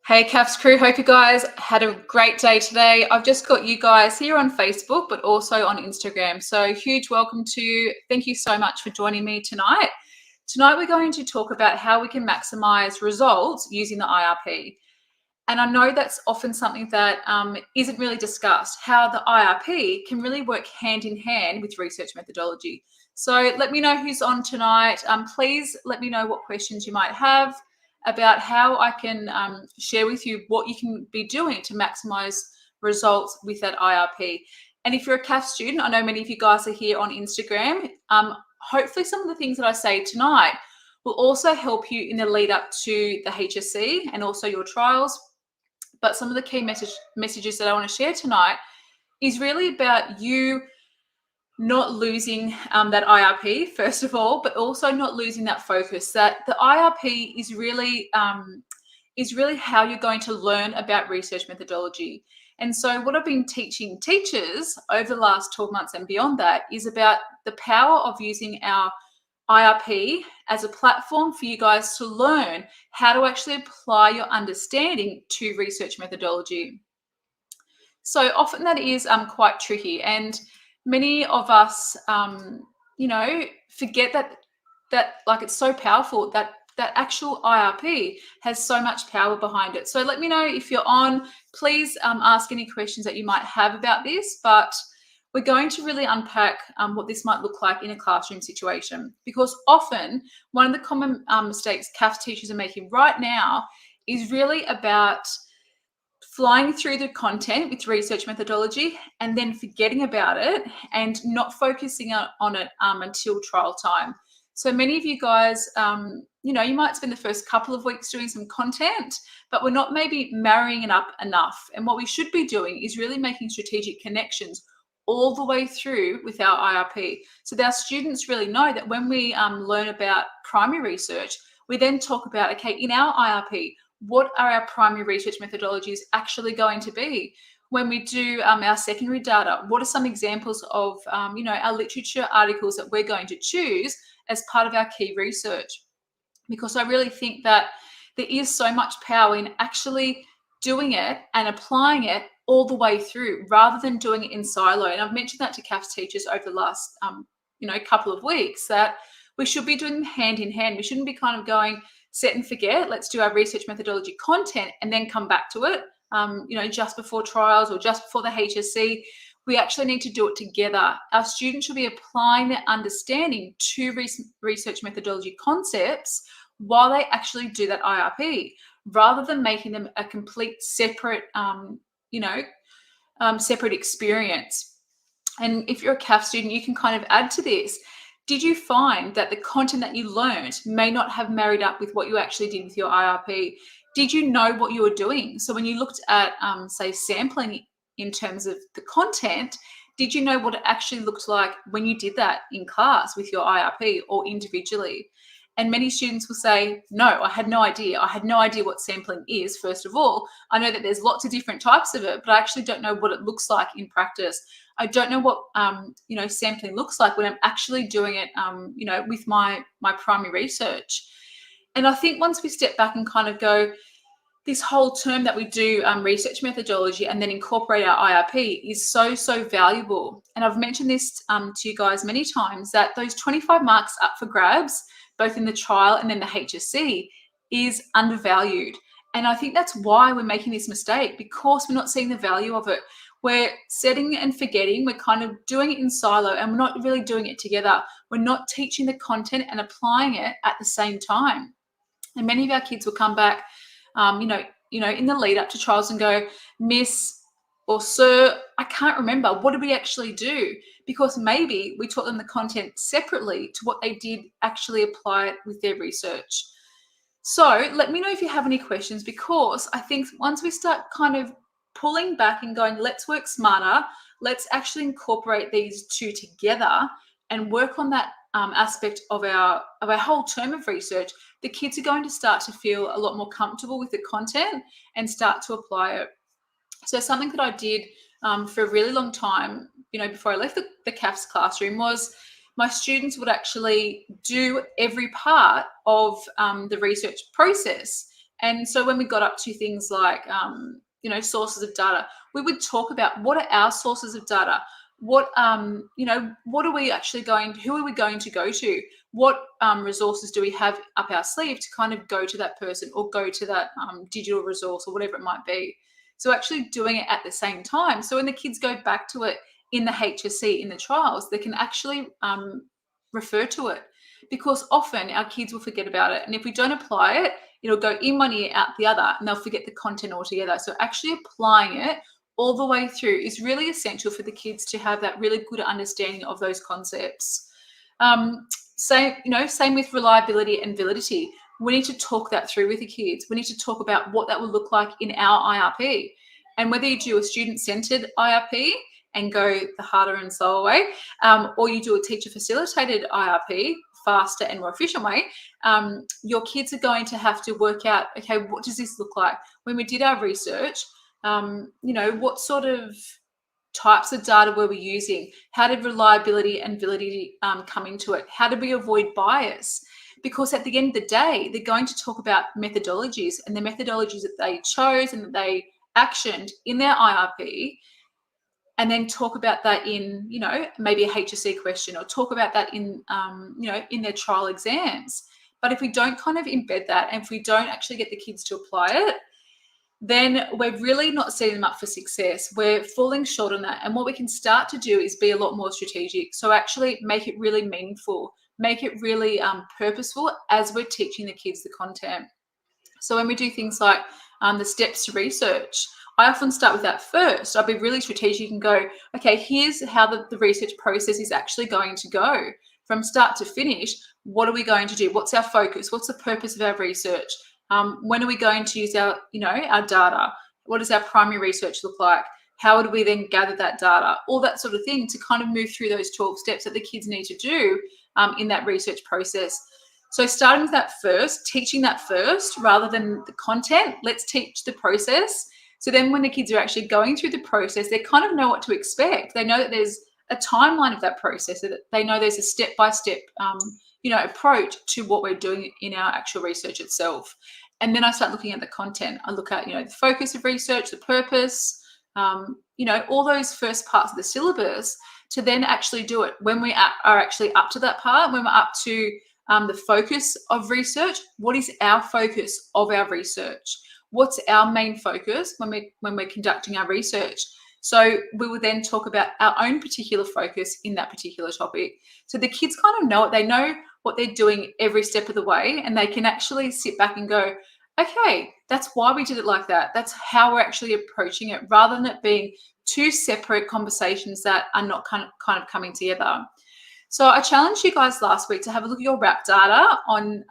Hey CAFS crew, hope you guys had a great day today. I've just got you guys here on Facebook, but also on Instagram. So huge welcome to you. Thank you so much for joining me tonight. Tonight we're going to talk about how we can maximize results using the IRP. And I know that's often something that isn't really discussed, how the IRP can really work hand in hand with research methodology. So let me know who's on tonight. Please let me know what questions you might have about how I can share with you what you can be doing to maximize results with that IRP. And if you're a CAF student, I know many of you guys are here on Instagram. Hopefully some of the things that I say tonight will also help you in the lead up to the HSC and also your trials. But some of the key messages that I want to share tonight is really about you not losing that IRP, first of all, but also not losing that focus, that the IRP is really how you're going to learn about research methodology. And so what I've been teaching teachers over the last 12 months and beyond that is about the power of using our IRP as a platform for you guys to learn how to actually apply your understanding to research methodology. So often that is quite tricky, and many of us, forget that like it's so powerful that actual IRP has so much power behind it. So let me know if you're on. Please ask any questions that you might have about this, but we're going to really unpack what this might look like in a classroom situation, because often one of the common mistakes CAF teachers are making right now is really about flying through the content with research methodology and then forgetting about it and not focusing on it until trial time. So many of you guys, you might spend the first couple of weeks doing some content, but we're not maybe marrying it up enough. And what we should be doing is really making strategic connections all the way through with our IRP. So that our students really know that when we learn about primary research, we then talk about, okay, in our IRP, what are our primary research methodologies actually going to be? When we do our secondary data, what are some examples of our literature articles that we're going to choose as part of our key research? Because I really think that there is so much power in actually doing it and applying it all the way through, rather than doing it in silo. And I've mentioned that to CAFS teachers over the last couple of weeks, that we should be doing them hand in hand. We shouldn't be kind of going set and forget, let's do our research methodology content and then come back to it, just before trials or just before the HSC. We actually need to do it together. Our students should be applying their understanding to research methodology concepts while they actually do that IRP, rather than making them a complete separate, separate experience. And if you're a CAF student, you can kind of add to this. Did you find that the content that you learned may not have married up with what you actually did with your IRP? Did you know what you were doing? So when you looked at, say, sampling in terms of the content, did you know what it actually looked like when you did that in class with your IRP or individually? And many students will say, no, I had no idea. I had no idea what sampling is, first of all. I know that there's lots of different types of it, but I actually don't know what it looks like in practice. I don't know what, sampling looks like when I'm actually doing it, with my primary research. And I think once we step back and kind of go, this whole term that we do research methodology and then incorporate our IRP is so, so valuable. And I've mentioned this to you guys many times, that those 25 marks up for grabs, both in the trial and then the HSC, is undervalued. And I think that's why we're making this mistake, because we're not seeing the value of it. We're setting and forgetting. We're kind of doing it in silo and we're not really doing it together. We're not teaching the content and applying it at the same time. And many of our kids will come back, in the lead up to trials and go, Miss or Sir, I can't remember. What did we actually do? Because maybe we taught them the content separately to what they did actually apply it with their research. So let me know if you have any questions, because I think once we start kind of pulling back and going, let's work smarter, let's actually incorporate these two together and work on that aspect of our whole term of research, the kids are going to start to feel a lot more comfortable with the content and start to apply it. So something that I did for a really long time, before I left the CAFS classroom, was my students would actually do every part of the research process. And so when we got up to things like, sources of data, we would talk about what are our sources of data? What, what are we actually who are we going to go to? What resources do we have up our sleeve to kind of go to that person or go to that digital resource or whatever it might be? So actually doing it at the same time. So when the kids go back to it in the HSC, in the trials, they can actually refer to it, because often our kids will forget about it. And if we don't apply it, it'll go in one ear, out the other, and they'll forget the content altogether. So actually applying it all the way through is really essential for the kids to have that really good understanding of those concepts. Same with reliability and validity. We need to talk that through with the kids. We need to talk about what that will look like in our IRP. And whether you do a student-centered IRP and go the harder and slower way, or you do a teacher-facilitated IRP, faster and more efficient way, your kids are going to have to work out, okay, what does this look like? When we did our research, what sort of types of data were we using? How did reliability and validity come into it? How did we avoid bias? Because at the end of the day, they're going to talk about methodologies, and the methodologies that they chose and that they actioned in their IRP, and then talk about that in, maybe a HSC question, or talk about that in, in their trial exams. But if we don't kind of embed that, and if we don't actually get the kids to apply it, then we're really not setting them up for success. We're falling short on that. And what we can start to do is be a lot more strategic. So actually make it really meaningful, make it really purposeful as we're teaching the kids the content. So when we do things like the steps to research, I often start with that first. I'll be really strategic and go, okay, here's how the research process is actually going to go from start to finish. What are we going to do? What's our focus? What's the purpose of our research? When are we going to use our data? What does our primary research look like? How would we then gather that data? All that sort of thing to kind of move through those 12 steps that the kids need to do in that research process. So starting with that first, teaching that first rather than the content, let's teach the process. So then when the kids are actually going through the process, they kind of know what to expect. They know that there's a timeline of that process, so that they know there's a step-by-step approach to what we're doing in our actual research itself. And then I start looking at the content. I look at, the focus of research, the purpose, all those first parts of the syllabus, to then actually do it. When we are actually up to that part, when we're up to the focus of research, what is our focus of our research? What's our main focus when we're conducting our research? So we will then talk about our own particular focus in that particular topic. So the kids kind of know it. They know what they're doing every step of the way, and they can actually sit back and go, okay, that's why we did it like that. That's how we're actually approaching it, rather than it being two separate conversations that are not kind of coming together. So I challenged you guys last week to have a look at your RAP data on,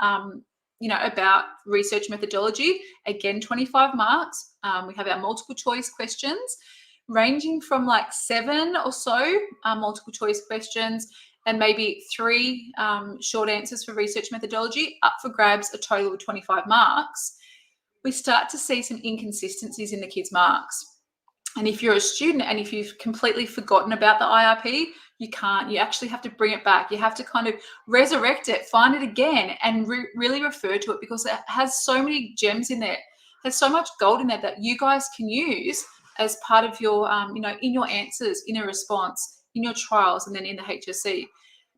about research methodology. Again, 25 marks. We have our multiple choice questions, ranging from like 7 or so multiple choice questions, and maybe 3 short answers for research methodology, up for grabs, a total of 25 marks. We start to see some inconsistencies in the kids' marks. And if you're a student and if you've completely forgotten about the IRP, you can't. You actually have to bring it back. You have to kind of resurrect it, find it again, and really refer to it, because it has so many gems in there. It has so much gold in there that you guys can use as part of your, in your answers, in a response, in your trials, and then in the HSC,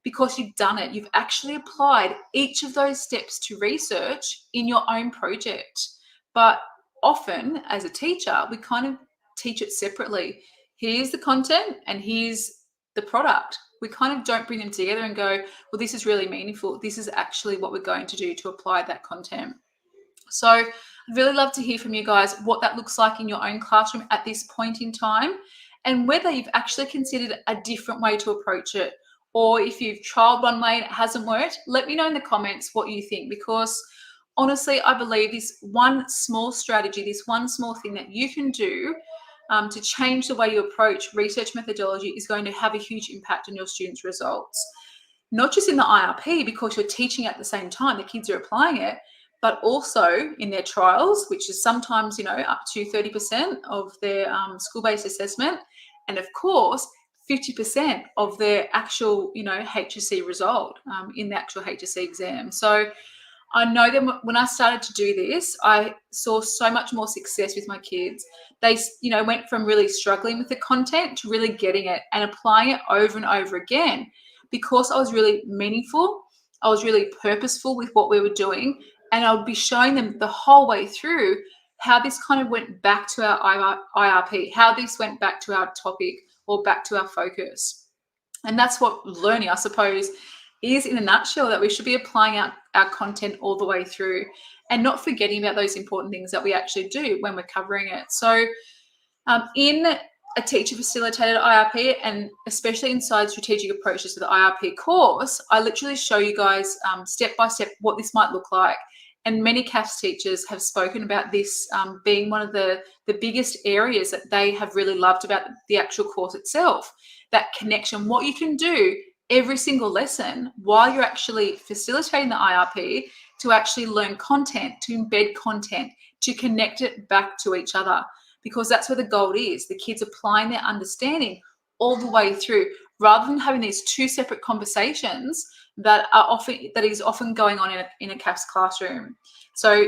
because you've done it. You've actually applied each of those steps to research in your own project. But often, as a teacher, we kind of teach it separately. Here's the content and here's the product. We kind of don't bring them together and go, well, this is really meaningful. This is actually what we're going to do to apply that content. So I'd really love to hear from you guys what that looks like in your own classroom at this point in time, and whether you've actually considered a different way to approach it, or if you've tried one way and it hasn't worked. Let me know in the comments what you think, because honestly, I believe this one small strategy, this one small thing that you can do to change the way you approach research methodology is going to have a huge impact on your students' results. Not just in the IRP, because you're teaching at the same time, the kids are applying it, but also in their trials, which is sometimes, up to 30% of their school-based assessment. And of course, 50% of their actual, HSC result in the actual HSC exam. So I know that when I started to do this, I saw so much more success with my kids. They, went from really struggling with the content to really getting it and applying it over and over again, because I was really meaningful. I was really purposeful with what we were doing, and I would be showing them the whole way through how this kind of went back to our IRP, how this went back to our topic or back to our focus. And that's what learning, I suppose, is in a nutshell, that we should be applying our content all the way through and not forgetting about those important things that we actually do when we're covering it. So in a teacher facilitated IRP, and especially inside strategic approaches to the IRP course, I literally show you guys step by step what this might look like. And many CAFS teachers have spoken about this being one of the biggest areas that they have really loved about the actual course itself. That connection, what you can do every single lesson while you're actually facilitating the IRP to actually learn content, to embed content, to connect it back to each other, because that's where the gold is. The kids applying their understanding all the way through, rather than having these two separate conversations that is often going on in a CAFS classroom. So,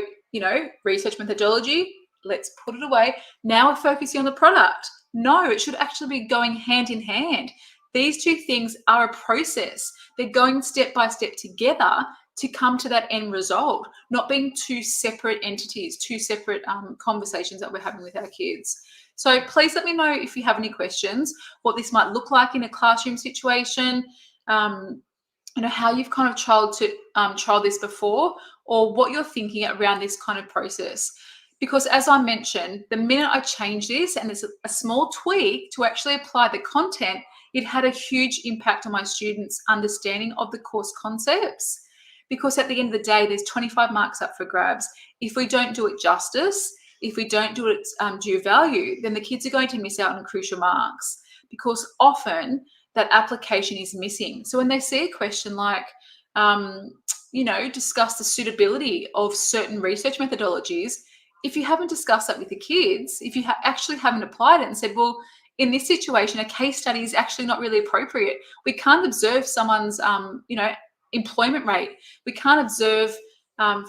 research methodology, let's put it away. Now we're focusing on the product. No, it should actually be going hand in hand. These two things are a process. They're going step by step together to come to that end result, not being two separate entities, two separate conversations that we're having with our kids. So please let me know if you have any questions, what this might look like in a classroom situation, how you've kind of trialed this before, or what you're thinking around this kind of process. Because as I mentioned, the minute I change this and there's a small tweak to actually apply the content, it had a huge impact on my students' understanding of the course concepts. Because at the end of the day, there's 25 marks up for grabs. If we don't do it justice, if we don't do it due value, then the kids are going to miss out on crucial marks, because often that application is missing. So when they see a question like, discuss the suitability of certain research methodologies, if you haven't discussed that with the kids, if you actually haven't applied it and said, well, in this situation, a case study is actually not really appropriate. We can't observe someone's, employment rate. We can't observe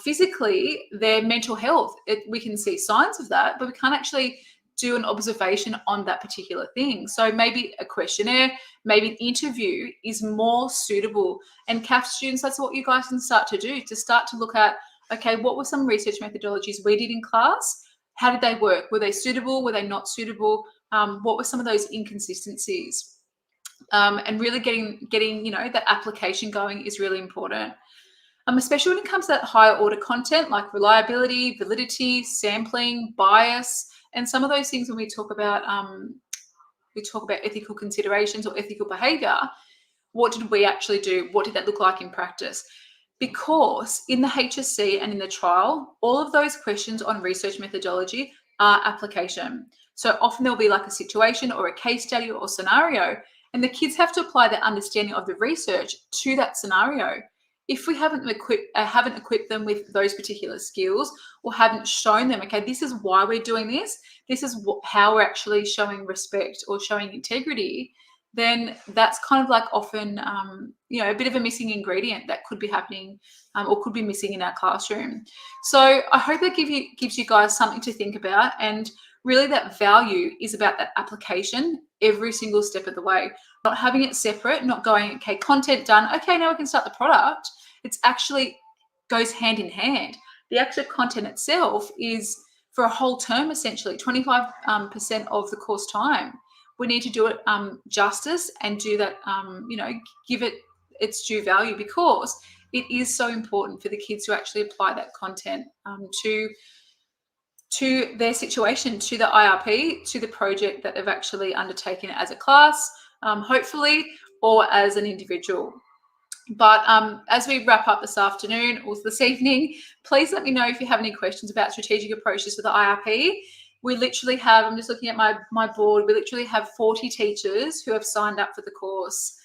physically their mental health. We can see signs of that, but we can't actually do an observation on that particular thing. So maybe a questionnaire, maybe an interview is more suitable. And CAF students, that's what you guys can start to do, to start to look at, okay, what were some research methodologies we did in class? How did they work? Were they suitable? Were they not suitable? What were some of those inconsistencies? And really getting that application going is really important. Especially when it comes to that higher order content like reliability, validity, sampling, bias, and some of those things when we talk about ethical considerations or ethical behavior. What did we actually do? What did that look like in practice? Because in the HSC and in the trial, all of those questions on research methodology are application. So often there'll be like a situation or a case study or scenario, and the kids have to apply their understanding of the research to that scenario. If we haven't equipped them with those particular skills, or haven't shown them, okay, this is why we're doing this, this is how we're actually showing respect or showing integrity, then that's kind of like often, a bit of a missing ingredient that could be happening or could be missing in our classroom. So I hope that gives you guys something to think about. And really that value is about that application every single step of the way, not having it separate, not going, okay, content done, okay, now we can start the product. It's actually goes hand in hand. The actual content itself is for a whole term, essentially 25% of the course time. We need to do it justice and do that, give it its due value, because it is so important for the kids to actually apply that content to their situation, to the IRP, to the project that they've actually undertaken as a class, hopefully, or as an individual. But as we wrap up this afternoon or this evening, please let me know if you have any questions about strategic approaches to the IRP. We literally have, I'm just looking at my board, we literally have 40 teachers who have signed up for the course.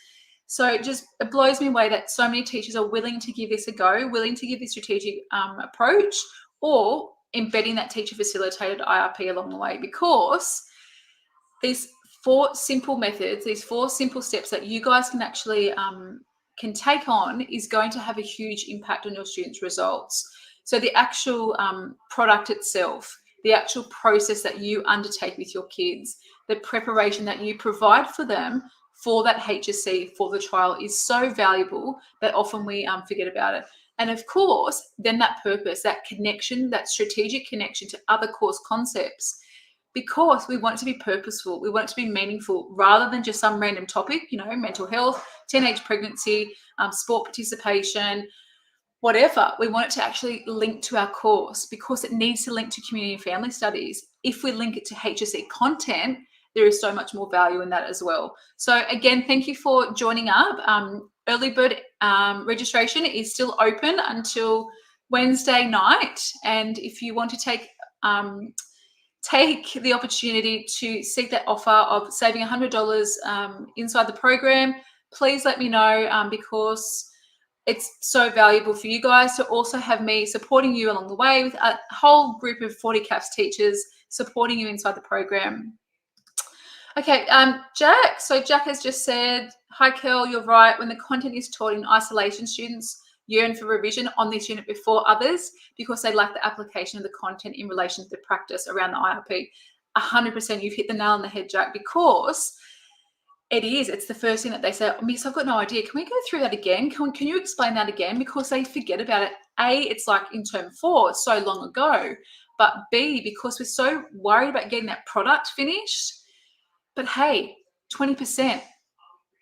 So it blows me away that so many teachers are willing to give this a go, willing to give this strategic approach, or embedding that teacher facilitated IRP along the way, because these 4 simple methods, these 4 simple steps that you guys can actually can take on is going to have a huge impact on your students' results. So the actual product itself, the actual process that you undertake with your kids, the preparation that you provide for them for that HSC, for the trial, is so valuable that often we forget about it. And of course, then that purpose, that connection, that strategic connection to other course concepts, because we want it to be purposeful, we want it to be meaningful, rather than just some random topic, mental health, teenage pregnancy, sport participation, whatever. We want it to actually link to our course, because it needs to link to community and family studies. If we link it to HSC content, there is so much more value in that as well. So again, thank you for joining up. Early bird registration is still open until Wednesday night. And if you want to take the opportunity to seek that offer of saving $100 inside the program, please let me know, because it's so valuable for you guys to also have me supporting you along the way with a whole group of 40 CAFS teachers supporting you inside the program. Okay, Jack. So Jack has just said, hi, Kel, you're right. When the content is taught in isolation, students yearn for revision on this unit before others because they lack the application of the content in relation to the practice around the IRP. 100%, you've hit the nail on the head, Jack, because it's the first thing that they say, Miss, I've got no idea. Can we go through that again? Can you explain that again? Because they forget about it. A, it's like in term 4, so long ago. But B, because we're so worried about getting that product finished. But hey, 20%,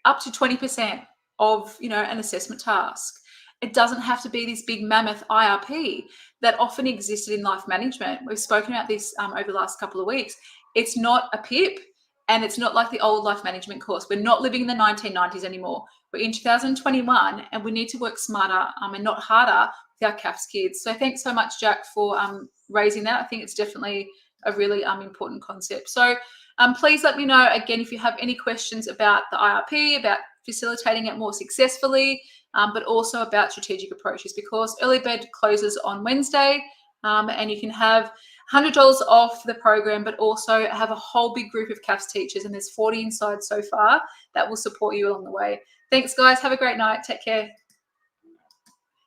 up to 20% of, an assessment task. It doesn't have to be this big mammoth IRP that often existed in life management. We've spoken about this over the last couple of weeks. It's not a PIP, and it's not like the old life management course. We're not living in the 1990s anymore. We're in 2021, and we need to work smarter and not harder with our CAFS kids. So thanks so much, Jack, for raising that. I think it's definitely a really important concept. So please let me know, again, if you have any questions about the IRP, about facilitating it more successfully, but also about strategic approaches, because early bird closes on Wednesday, and you can have $100 off the program, but also have a whole big group of CAFS teachers, and there's 40 inside so far, that will support you along the way. Thanks, guys. Have a great night. Take care.